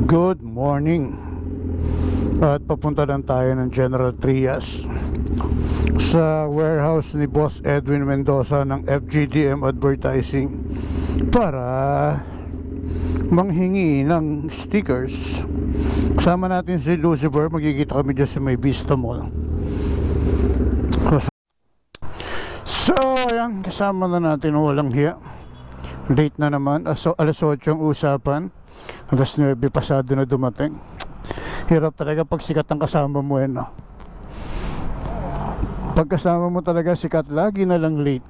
Good morning. At papunta lang tayo ng General Trias sa warehouse ni Boss Edwin Mendoza ng FGDM Advertising para manghingi ng stickers. Kasama natin si Lucifer. Magkikita kami dyan sa may Vista Mall. So ayan, kasama na natin. Walang hiya. Late na naman. Alas 8 ang usapan. Alas 9 pasado na dumating. Hirap talaga pag sikat ang kasama mo, no? Pag kasama mo talaga sikat, lagi na lang late.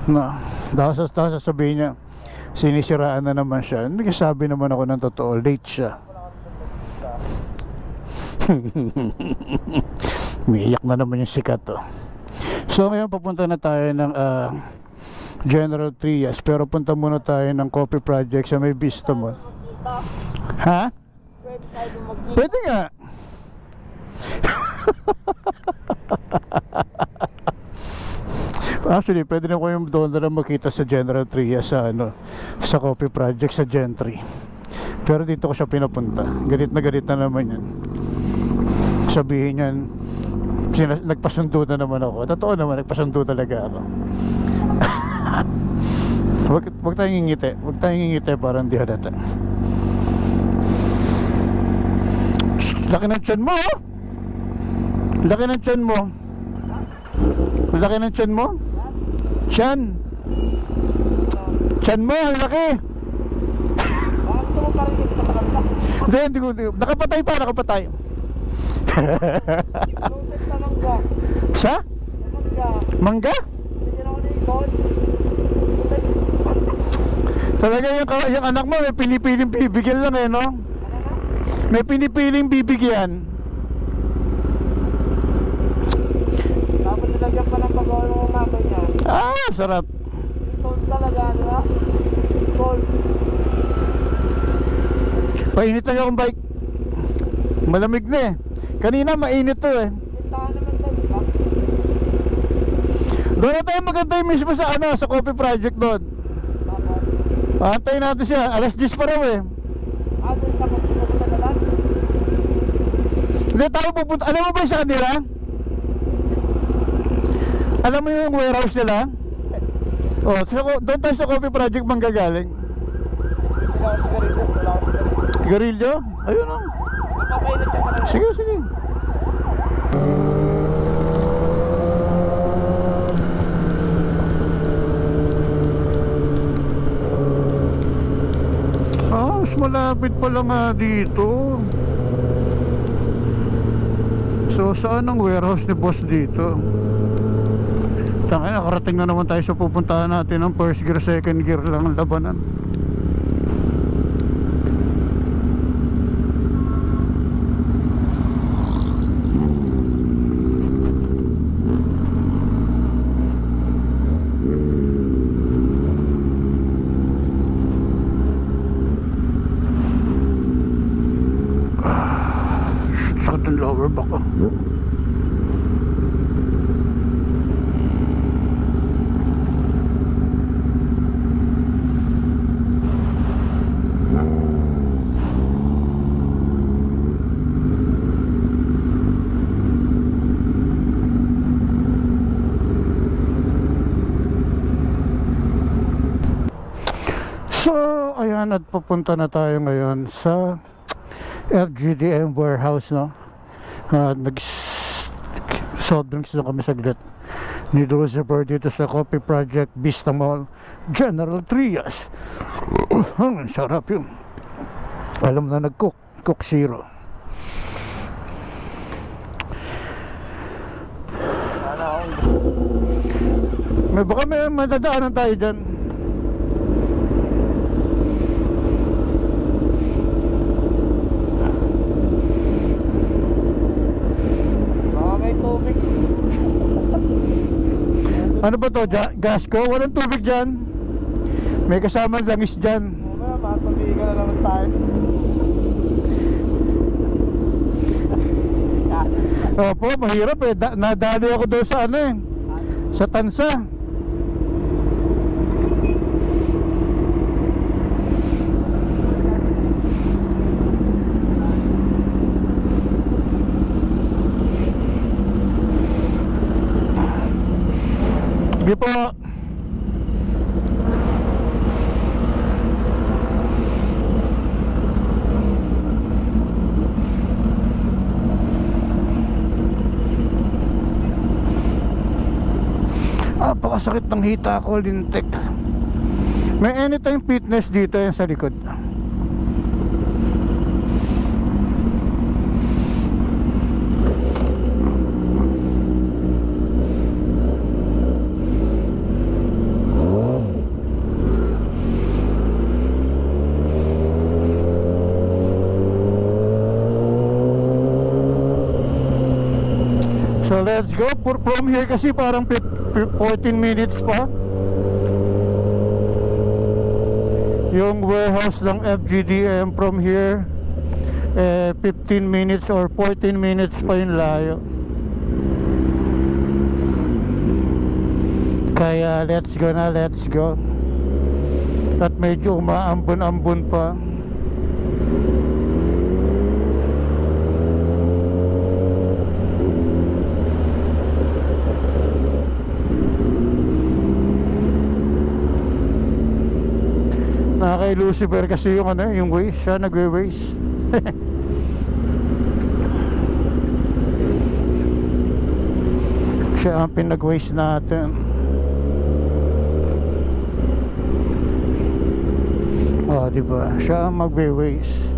No, dahil sasabihin niya sinisiraan na naman siya. Nagsasabi naman ako ng totoo, late siya. Umiiyak na naman yung sikat, to. So ngayon papunta na tayo ng General Trias, pero punta muna tayo ng Coffee Project sa may Vista Mall. Ha? Pwede nga. Actually, pwede na ko yung doon na makita sa General Trias sa sa Coffee Project sa Gentry. Pero dito ko siya pinapunta. Galit na naman yan. Sabihin yan, nagpasundo na naman ako. Totoo naman, nagpasundo talaga ako. Huwag tayong ngingiti. Huwag tayong ngingiti para hindi halata. Laki ng tiyan mo, oh! Laki ng tiyan mo. Laki ng tiyan mo. Tiyan. Tiyan mo, ang laki. Hindi ko. Nakapatay pa, nakapatay. Sa? Mangga? Talaga yung anak mo may pinipiling bibigyan lang, no? May pinipiling bibigyan. Tapos nilagyan pa ng pag-awa ng umabay niya. Ah, sarap. Salt talaga, di ba? Salt. Painit na yung bike. Malamig na eh. Kanina mainit to eh. Pintahan naman to, di ba? Doon na tayo magantay mismo sa sa Coffee Project doon. Antayin natin siya. Alas 10 pa raw eh. Doon sa pupunta na lang? Hindi tayo pupunta. Alam mo ba sa kanila? Alam mo yung warehouse nila? Oh, doon tayo sa Coffee Project manggagaling. Wala ko sigarilyo. Wala ko sigarilyo. Garilyo? Ayun o. Nagpapainit ka sa kanila. Sige, sige. Mas malapit pala nga dito. So saan ang warehouse ni boss dito? Tangina, nakarating na naman tayo sa pupuntahan natin ng first gear, second gear lang ang labanan. Sakit ang lower back ko. So, ayan, at pupunta na tayo ngayon sa FGDM warehouse, no? Nag-soft drinks na kami saglit ni Lucifer dito sa Coffee Project Vista Mall, General Trias. Ang sarap yun. Alam na nag-cook Zero. Baka may madadaanan tayo dyan. Ano ba to? Gas ko? Walang tubig dyan. May kasama langis dyan. Mamaya, makapabigyan na naman tayo. Opo, mahirap eh. Nadali ako doon sa sa Tansa. Sige po. Pakasakit ng hita ko, lintik. May Anytime Fitness dito yan sa likod. So let's go. From here kasi parang 14 minutes pa yung warehouse ng FGDM. From here 15 minutes or 14 minutes pa yung layo. Kaya let's go na, let's go. At medyo umaambon-ambon pa. Kay Lucifer kasi yung ano, yung waste, siya nagwe-waste. Siya ang pinag-waste natin. Oh, di ba? Siya ang magwe-waste.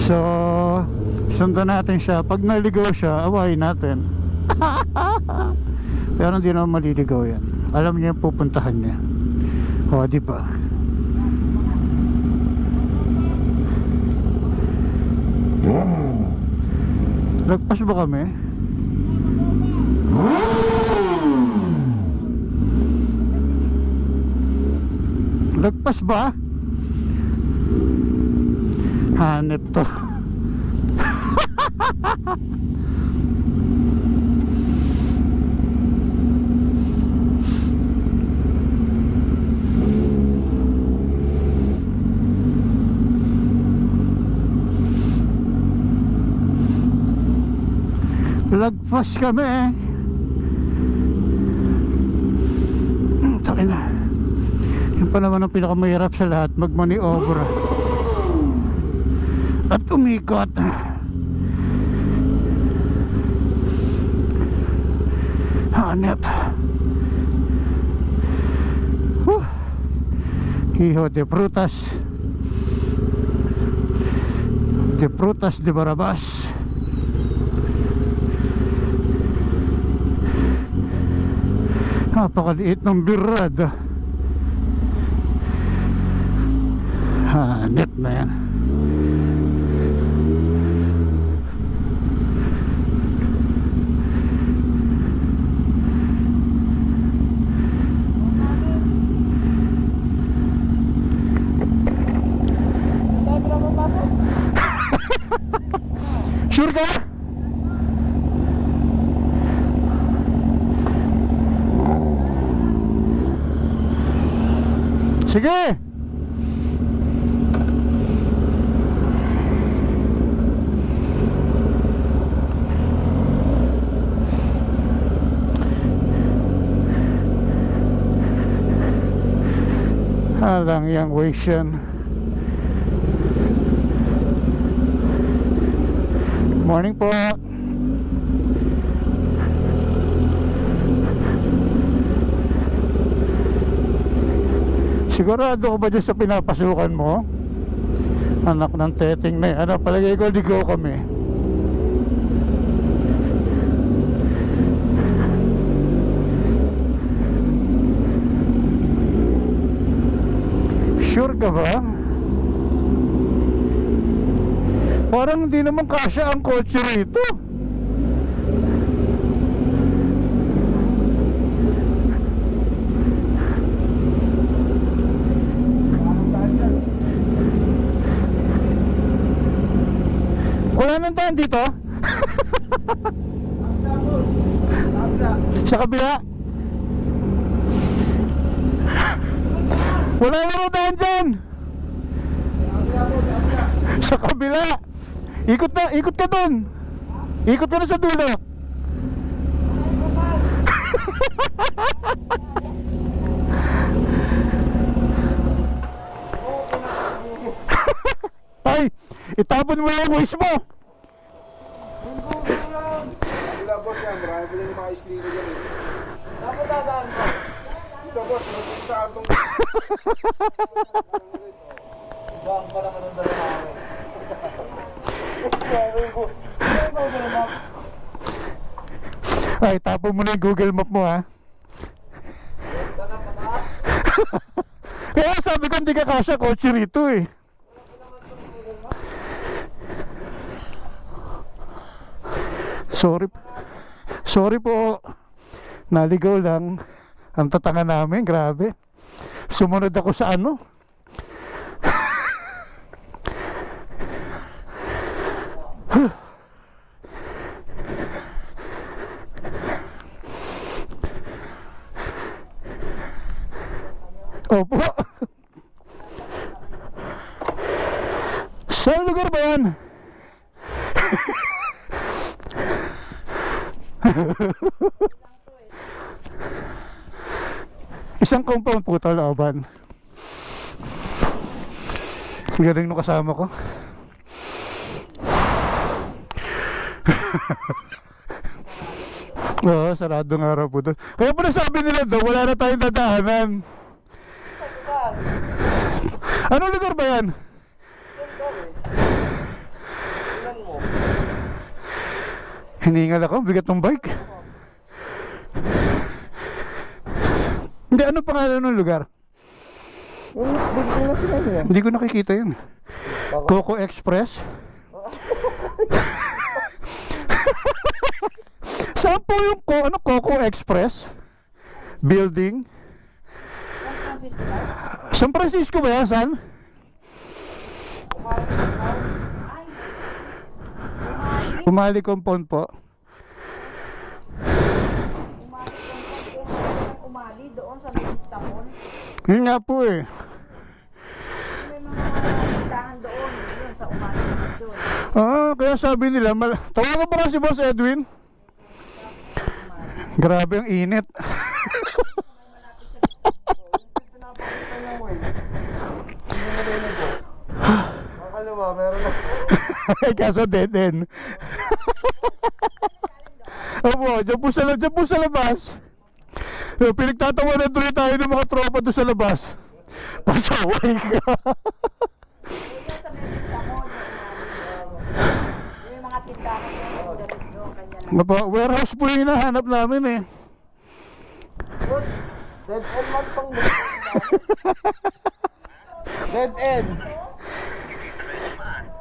So, sundan natin siya. Pag naligaw siya, awayin natin. Pero hindi naman maliligaw yan. Alam niya yung pupuntahan niya. O, di ba? Lagpas ba kami? Lagpas ba? Hanep to. Lagpas kami. Takin na. Yung pa naman ang pinakamahirap sa lahat, mag-maneuver at umikot. Hanep. Hijo de frutas. De frutas de Barabas. Napakaliit ng birad. Hanep na yan. Sure ka? Sige. Halang yang Wasian. Morning po. Sigurado ko ba dyan sa pinapasukan mo? Anak ng teteng na yan. Ano, palagay ko ligaw kami. Sure ka ba? Parang hindi naman kasya ang kotse rito. Wala nang daan dito? Sa kabila? Wala na rin daan dyan. Sa kabila. Ikot ka dun. Ikot ka na sa dulo. Ay, itapon mo yung waste mo. Wala boss yan, marami pa dyan yung mga ice cream ko dyan eh. Dapat dadaan ko. Ito boss, saan itong... Bang pa naman ang dala namin. Meron ko. Google Map. Ay, tapon mo na yung Google Map mo, ha. Kaya sabi ko hindi ka kasya kotse rito eh. Sorry po. Naligaw lang. Ang tatanga namin, grabe. Sumunod ako sa ano. Opo. Saan lugar ba yan? Isang compound po ito, looban. Galing nung kasama ko. Oo, saradong araw po doon. Kaya pala sabi nila daw, wala na tayong dadaanan. Anong lugar ba yan? Ilan mo? Hiningal ako, bigat ng bike. Hindi, ano pangalan ng lugar? Bigyan na sila niya. Hindi ko nakikita yun. Coco Express? Saan po yung Coco Express? Building? San Francisco ba yan? Saan? Umali compound po. Umali doon sa Istanbul. Yun nga po eh. May mga tindahan doon, yun sa Umali doon. Kaya sabi nila, tawagan pa si Boss Edwin. Grabe ang init. Makalawa, meron na. Kaso dead end. Opo, dyan po sa labas. Pinagtatawanan tuloy tayo ng mga tropa doon sa labas. Pasaway ka. Doon sa Istanbul, yung mga tindahan doon, doon, kanya lang. Warehouse po yung hinahanap namin eh. Boss, dead end man tong dead end.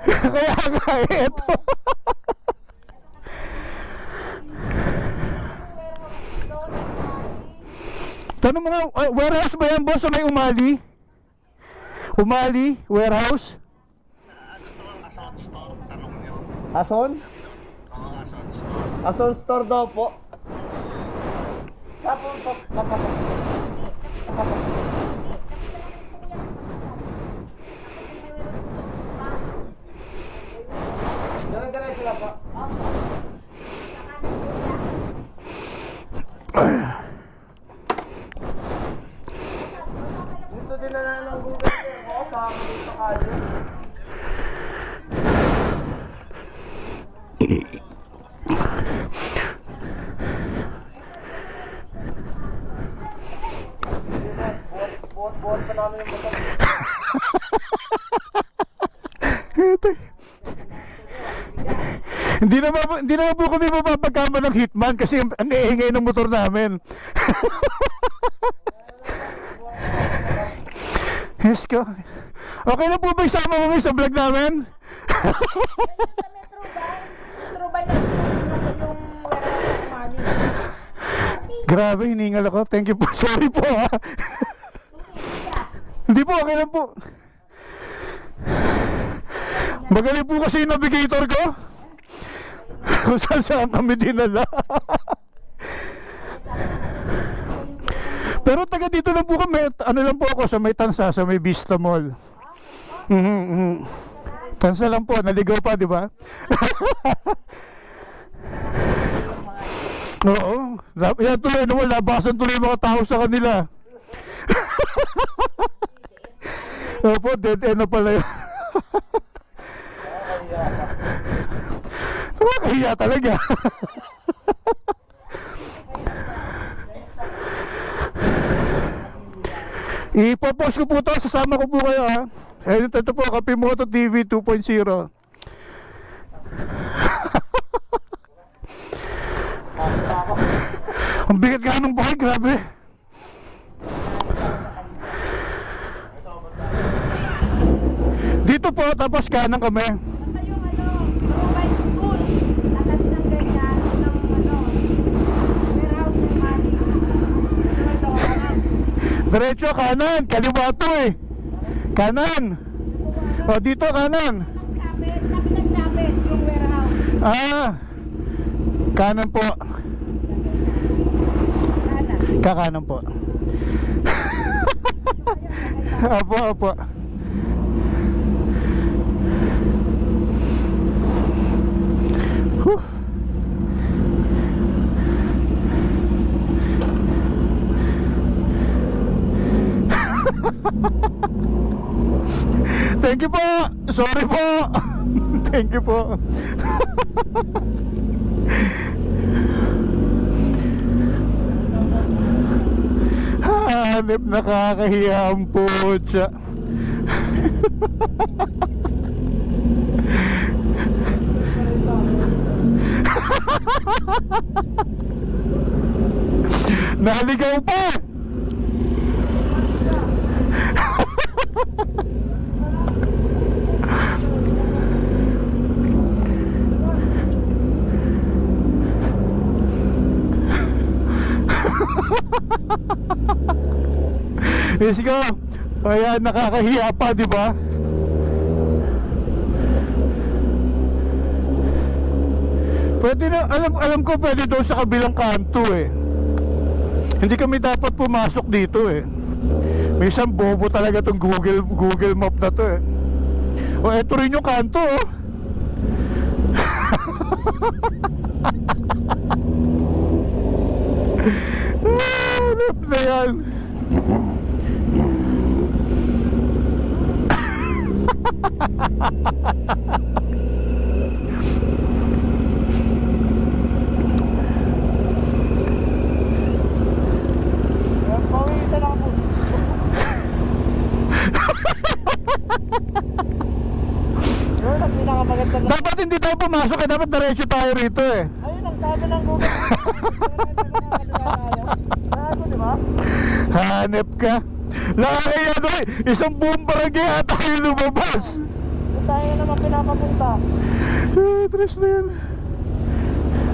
Kaya nga eto. Tanong mga warehouse ba yan, boss, sa may Umali? Umali, warehouse? Ason? Ason store daw po. Tapos Dala-dala sila pa. Dito din na ng Google ko sa amin sa kalye. Buhat pa namin yung motor. Eto. Hindi naman po kami mapapagkama ng hitman kasi ang iingay ng motor namin. Yes ko. Okay na po ba isama mo sa vlog namin? Sa Metro ba yung warehouse sa Umali? Grabe, hiningal ako. Thank you po. Sorry po ha. Hindi po, okay lang po. Magaling po kasi yung navigator ko. Kung saan kami dinala. Pero taga dito lang po kami, ano lang po ako sa may Tansa, sa may Vista Mall. Tansa lang po, naligaw pa, di ba? Oo, yan tuloy naman, labasan tuloy yung mga tao sa kanila. Opo, dead end na pala yun. Nakakahiya talaga. Ipopost ko po ito, sasama ko po kayo ha. Ayun, ito po, Kapimoto TV 2.0. Ang bigat nga ng buhay, grabe. Dito po, tapos kanan kami. Basta yung mobile school. Tatat ng ganyan, ng warehouse ng money. Diretso, kanan, kaliwa to eh. Kanan. O, dito, kanan. Lapit yung warehouse. Ah, kanan po. Kanan. Kakanan po. Apo, apo. Huh. Thank you po. Sorry po. Thank you po. Hanip, nakakahiya ang putya. Naligaw pa. Let's go. Ayan, nakakahiya pa, di ba? Pwede na, alam ko pwede doon sa kabilang kanto eh. Hindi kami dapat pumasok dito eh. May isang bobo talaga tong Google Map na to eh. O, eto rin yung kanto oh. Hanap na yan. Pawisan ako po. Yun ang pinakamaganda na. Dapat hindi tayo pumasok eh. Dapat diretso tayo rito eh. Ayun ang sabi ng Google. Ano, di ba? Hanep ka. Nakakaya ko eh. Isang buong barangay ata yung lumabas. Doon tayo na naman pinapapunta. Tres na yan.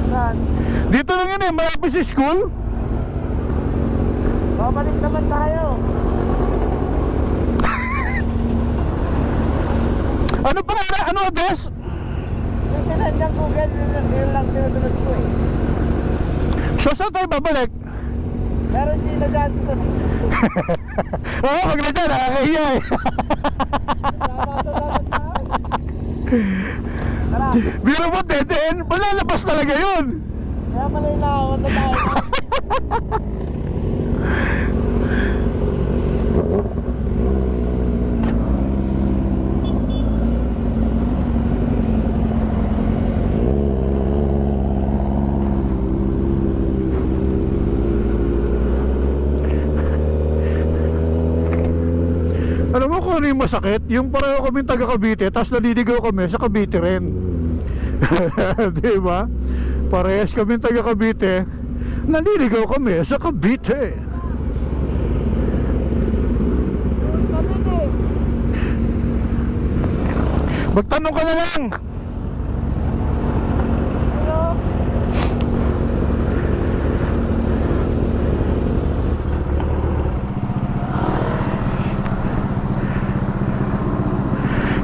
Saan? Dito lang yun eh. Malapit sa school. Babalik naman tayo. Ano pa nga? Ano address? Yung sinad ng Google, yun lang sinusunod ko eh. So saan tayo babalik? Meron din na dyan dito. Oo, wag na dyan. Nakakahiya eh. Tara, Biro mo, dead end. Malalabas talaga yun. kaya pala yung nakawat na tayo. Alam mo kung ano yung masakit? Yung pareho kaming taga Cavite, tapos naliligaw kami sa Cavite rin. Di ba? Parehas kaming taga Cavite, naliligaw kami sa Cavite. Magtanong ka na lang.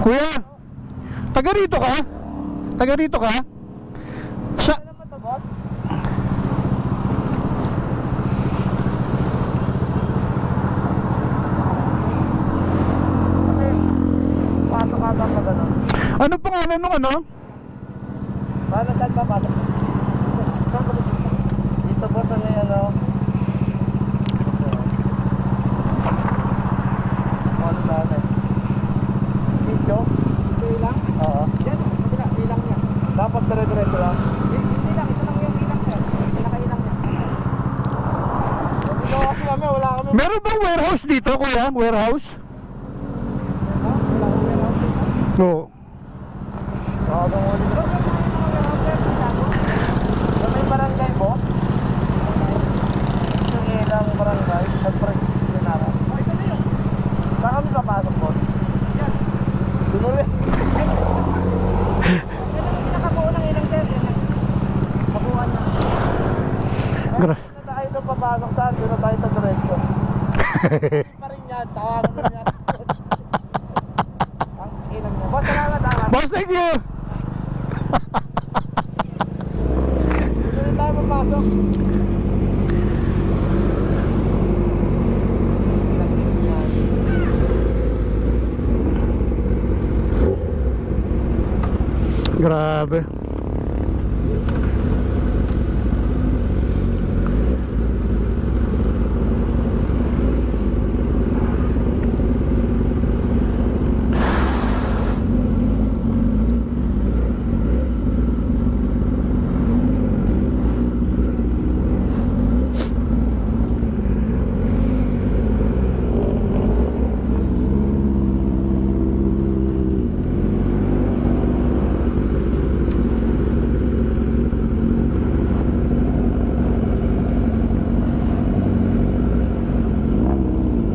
Kuya, taga rito ka? Taga rito ka? Sa... Ano pangalan nung ano? Paano saan papasok? Saan ka pupunta? Dito po sa may ano. Ano ba na? Video? Ito ilang? Oo. Yan, kabila, ilang niya. Dapat dire-diretso lang? Hindi lang, ito lang yung ilang niya. Pinaka-ilang niya. Ito kasi namin, wala kami. Meron bang warehouse dito, kuya? Warehouse? Ha? Wala kami warehouse dito? Oo. Oo, bang uli ko. Sa may barangay po? Yung ilang barangay, nag-break din namin. Oh, ito na yun. Saan kami papasok po? Yan. Dunuli. Yan ang pinakabuo ng ilang sir. Yan ang kabuuan na. Gra- Doon na tayo doon papasok saan? Doon na tayo sa diretso. Pa rin yan. Tawagan mo yan. Ang ilang niya. Boss, salamat ah. Boss, thank you! Doon tayo papasok. Grabe.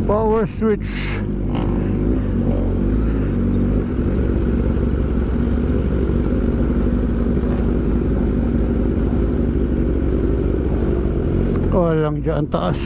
Power switch. Walang dyan taas.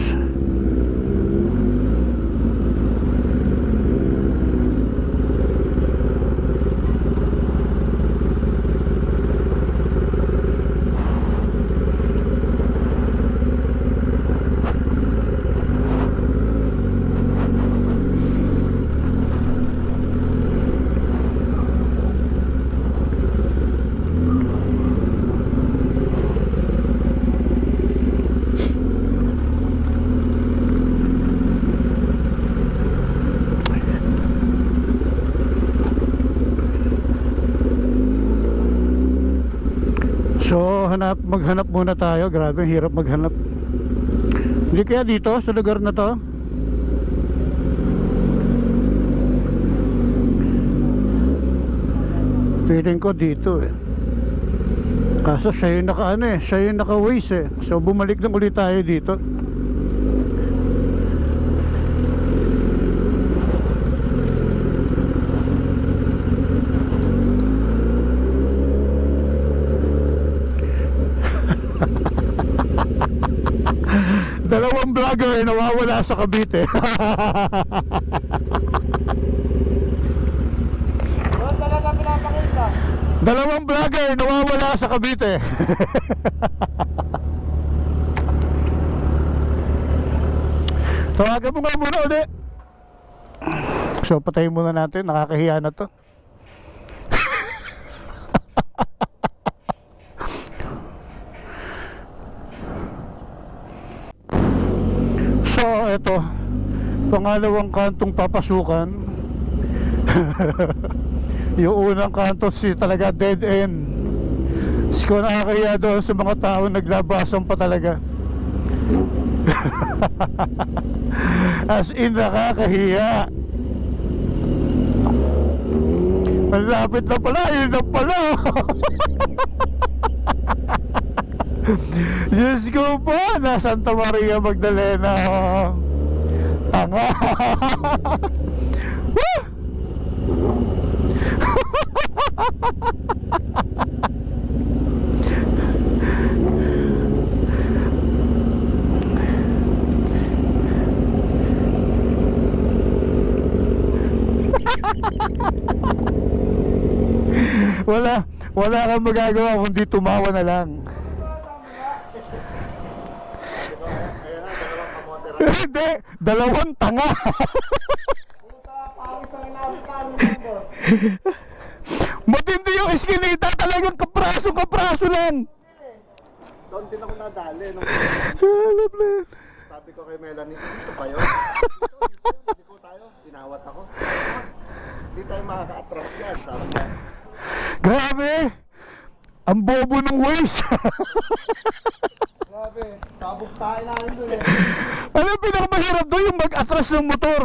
So maghanap muna tayo. Grabe, ang hirap maghanap. Hindi kaya dito sa lugar na to? Feeling ko dito eh. Kaso siya yung naka ano eh, siya yung naka Waze eh. So bumalik lang ulit tayo dito. Dalawang vlogger nawawala sa Cavite. Doon talaga pinapakita. Dalawang vlogger nawawala sa Cavite. Tawagan mo nga muna ulit. So patayin muna natin, nakakahiya na to. So eto, pangalawang kantong papasukan. Yung unang kanto si talaga dead end. Ko nakakahiya doon sa mga tao naglabasan pa talaga. As in nakakahiya. Malapit na pala, yun na pala. Diyos ko po, na Santa Maria Magdalena. Tanga. Woo! Wala kang magagawa kundi tumawa na lang. Hindi, dalawang tanga. Matindi yung iskinita, talagang kapraso lang. Doon din ako nadali. Nung Alam na. sabi ko kay Melanie, dito pa yun. Dito po tayo. Tinawat ako. Hindi tayo makaka-atras yan. Sabi niya. Grabe! Ang bobo ng waste. Grabe. Sabog tayo namin doon eh. Ano yung pinakamahirap doon? Yung mag-atras ng motor.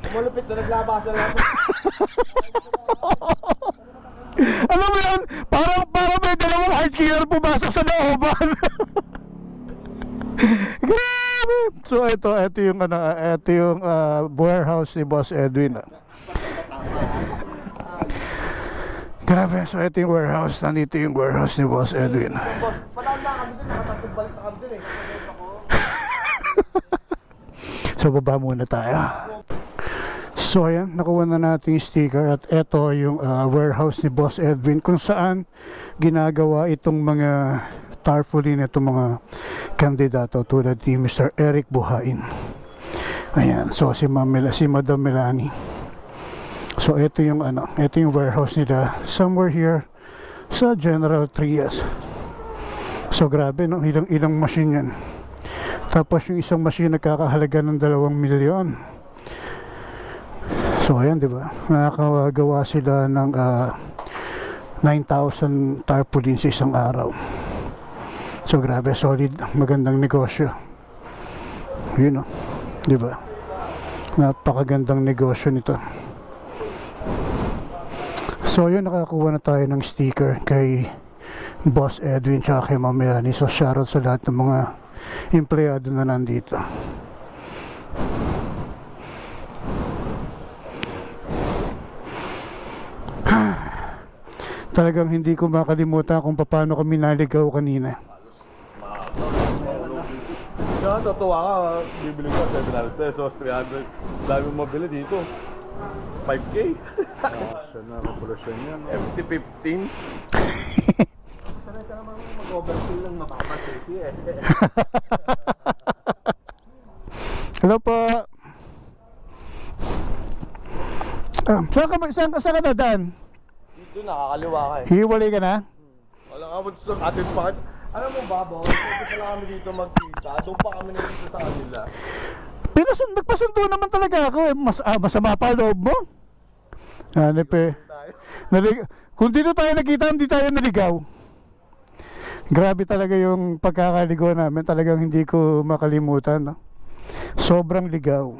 Malupit na naglabasan namin. Alam mo yan? Parang may dalawang hard killer pumasok sa looban. Grabe! So ito yung warehouse ni Boss Edwin. Grabe, so ito yung warehouse. Nandito yung warehouse ni Boss Edwin. Boss, padaan na kami din. Nakatatlong balik na kami din eh. So baba muna tayo. So ayan, nakuha na natin yung sticker. At ito yung warehouse ni Boss Edwin, kung saan ginagawa itong mga tarpaulin, itong mga kandidato tulad ni Mr. Eric Buhain. Ayan, so si Madam Melanie. So ito yung warehouse nila somewhere here sa General Trias. So grabe, no, ilang machine yan. Tapos yung isang machine nagkakahalaga ng 2 milyon. So ayan, di ba? Nakakagawa sila ng 9,000 tarpaulin sa isang araw. So grabe, solid, magandang negosyo. Yun, no, di ba? Napakagandang negosyo nito. So yun, nakakuha na tayo ng sticker kay Boss Edwin tsaka kay Ma'am Melanie. So shoutout sa lahat ng mga empleyado na nandito. Talagang hindi ko makalimutan kung paano kami naligaw kanina. Kaya totoo ka, bibili ko 700 pesos, 300. Dami mo mabili dito. 5K. Siya na revolusyon yan. FT15. Sanay ka naman mag-overkill lang mapapasisi eh. Hello po. Saan ka dadaan? Dito nakakaliwa ka eh. Hiwalay ka na? Wala ka mo sa atin pa. Alam mo ba, Boss? Pwede pala kami dito magkita. Doon pa kami nandito sa kanila. Pero nagpasundo naman talaga ako eh. Masama pa loob mo. Hanip eh. Kung dito tayo nakita, hindi tayo naligaw. Grabe talaga yung pagkakaligaw namin. Talagang hindi ko makalimutan, no? Sobrang ligaw.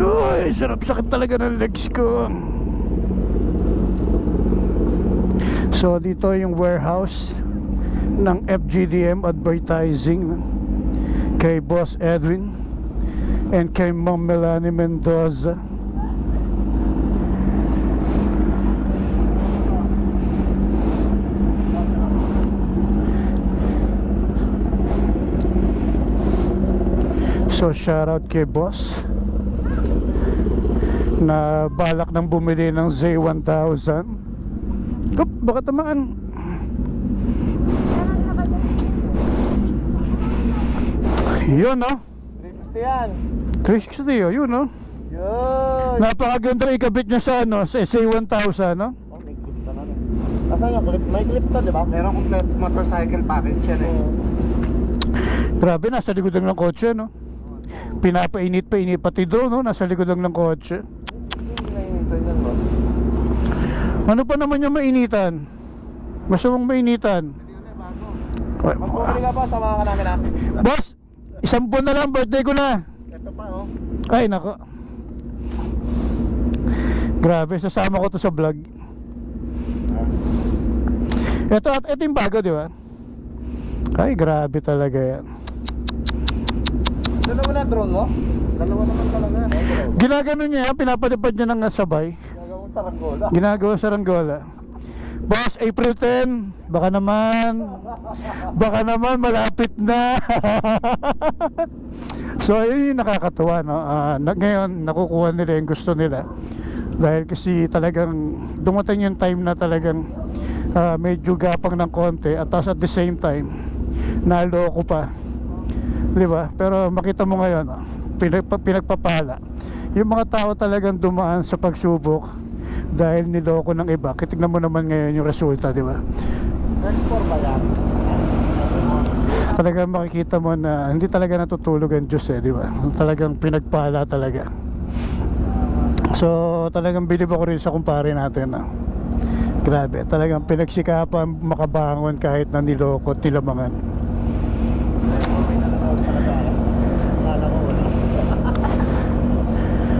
Uy, sarap, sakit talaga ng legs ko. So dito yung warehouse ng FGDM Advertising kay Boss Edwin and kay Ma'am Melanie Mendoza. So shoutout kay Boss na balak nang bumili ng Z1000. Oop, baka tamaan. Yun, no? 360 yan. 360 yun, no? Yun. Napakaganda ikabit niya sa sa SA1000, no? Oh, may clip na nun. Asan yung clip? May clip to, di ba? Meron complete motorcycle package yan eh. Grabe, nasa likod lang ng kotse, no? Pinapainit pati doon, no? Nasa likod lang ng kotse. Hindi nainitan yan, boss. Ano pa naman yung mainitan? Gusto mong mainitan? Ay, Pag bumili ka pa, samahan ka namin ha. Boss, 1 buwan na lang, birthday ko na. Ito pa oh. Ay, nako. Grabe, sasama ko to sa vlog. Ito yung bago, di ba? Ay, grabe talaga yan. Dalawa na drone mo? Dalawa naman talaga. Ginagano niya, pinapalipad niya ng sabay. Gagawang saranggola. Ginagawa sa Ranggola. Boss, April 10, baka naman malapit na. So ayun yung nakakatuwa, no? Ngayon nakukuha nila yung gusto nila. Dahil kasi talagang dumating yung time na talagang medyo gapang ng konti. At at the same time naloko pa, di ba? Pero makita mo ngayon, pinagpapala yung mga tao talagang dumaan sa pagsubok dahil niloko ng iba. Kitignan mo naman ngayon yung resulta, di ba? Export ba yan? Talagang makikita mo na hindi talaga natutulog ang Diyos di ba? Talagang pinagpala talaga. So talagang bilib ako rin sa kumpare natin grabe, talagang pinagsikapan makabangon kahit na niloko, tilamangan. Akala ko wala.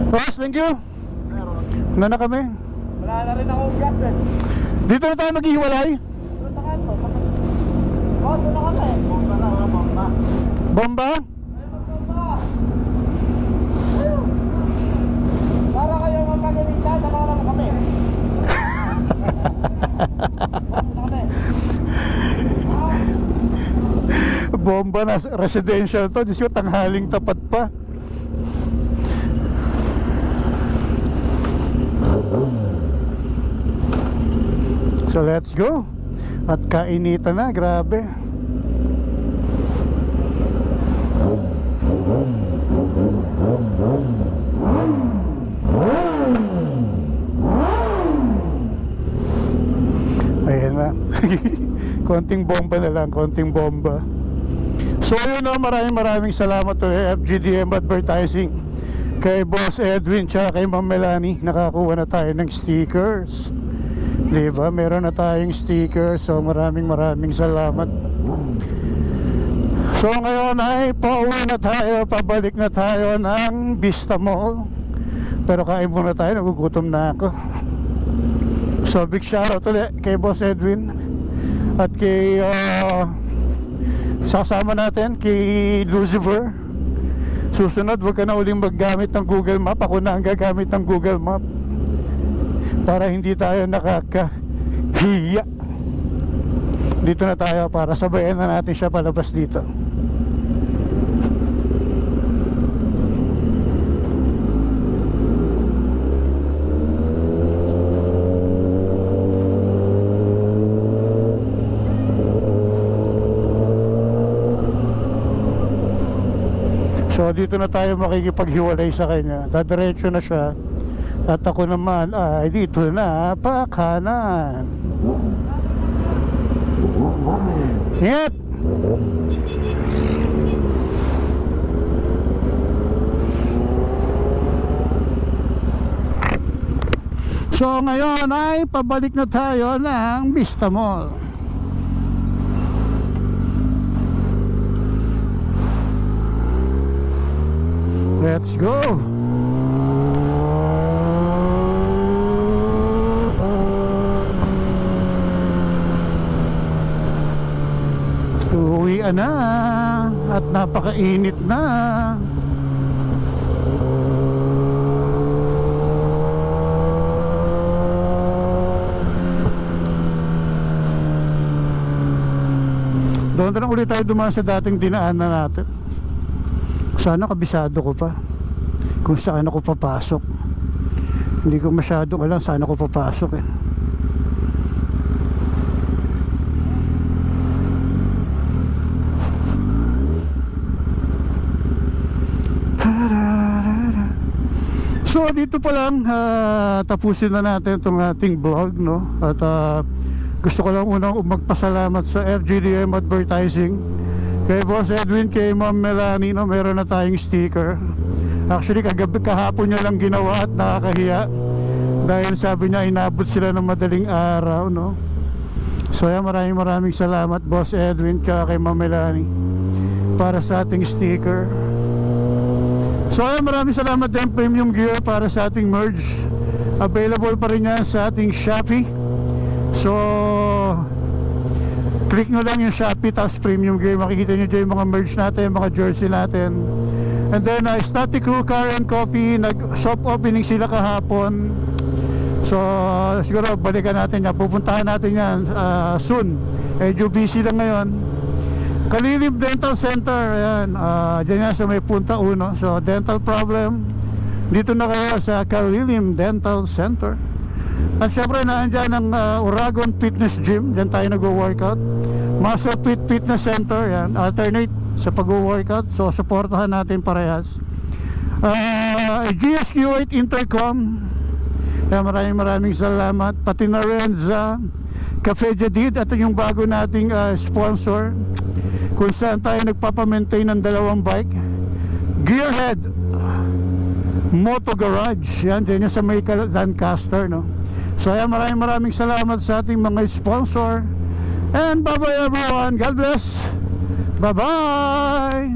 Boss, thank you. Meron. Na kami. Wala na rin akong gas eh. Dito na tayo maghihiwalay. Doon sa kanto. Boss, ano kami? Bomba na, wala bomba. Bomba. Para kayo magpagalitan, saka lang kami. Bomba na residential to. Diyos ko, tanghaling tapat pa. So let's go. At kainitan na, grabe. Ayan na. Konting bomba na lang, konting bomba. So yun maraming salamat to FGDM Advertising, kay Boss Edwin tsaka kay Ma'am Melanie. Nakakuha na tayo ng stickers, diba? Meron na tayong stickers. So maraming salamat. So ngayon ay pauwi na tayo, pabalik na tayo ng Vista Mall. Pero kain muna tayo, nagugutom na ako. So big shoutout ulit kay Boss Edwin at kay sasama natin kay Lucifer. Susunod, wag ka na uling maggamit ng Google Map. Ako na ang gagamit ng Google Map para hindi tayo nakakahiya. Dito na tayo para sabayan na natin siya palabas dito. So dito na tayo makikipaghiwalay sa kanya. Dadiretso na siya. At ako naman ay dito na pa kanan. Ingat! So ngayon ay pabalik na tayo ng Vista Mall. Let's go. Uwian na at napakainit na. Doon na lang ulit tayo dumaan sa dating dinaanan natin. Sana kabisado ko pa kung saan ako papasok. Hindi ko masyadong alam saan ako papasok eh. So dito pa lang tapusin na natin itong ating vlog, no? At gusto ko lang unang magpasalamat sa FGDM Advertising, kay Boss Edwin, kay Ma'am Melanie, no? Meron na tayong sticker. Actually kahapon niya lang ginawa at nakakahiya dahil sabi niya inabot sila ng madaling araw, no? So yan, maraming salamat Boss Edwin kaya kay Ma'am Melanie para sa ating sticker. So yan, maraming salamat din Premium Gear para sa ating merge. Available pa rin yan sa ating Shopee. So click nyo lang yung Shopee tapos Premium Gear, makikita nyo dyan yung mga merge natin, mga jersey natin. And then Static Crew Car and Coffee, nag-shop opening sila kahapon. So siguro balikan natin yan, pupuntahan natin yan soon. Medyo busy lang ngayon. Kalilim Dental Center, ayan, dyan yan sa may Punta Uno. So dental problem, dito na kayo sa Kalilim Dental Center. At syempre naandyan ang Uragon Fitness Gym, dyan tayo nag-workout. Muscle Fitness Center, yan, alternate sa pag-workout. So supportahan natin parehas. GSQ8 Intercom, yan, maraming salamat. Pati na rin sa Cafe Jadid, ito yung bago nating sponsor, kung saan tayo nagpapamaintain ng dalawang bike. Gearhead Moto Garage, yan, dyan sa may Lancaster, no? So yan, maraming salamat sa ating mga sponsor. And bye bye everyone, God bless, bye bye.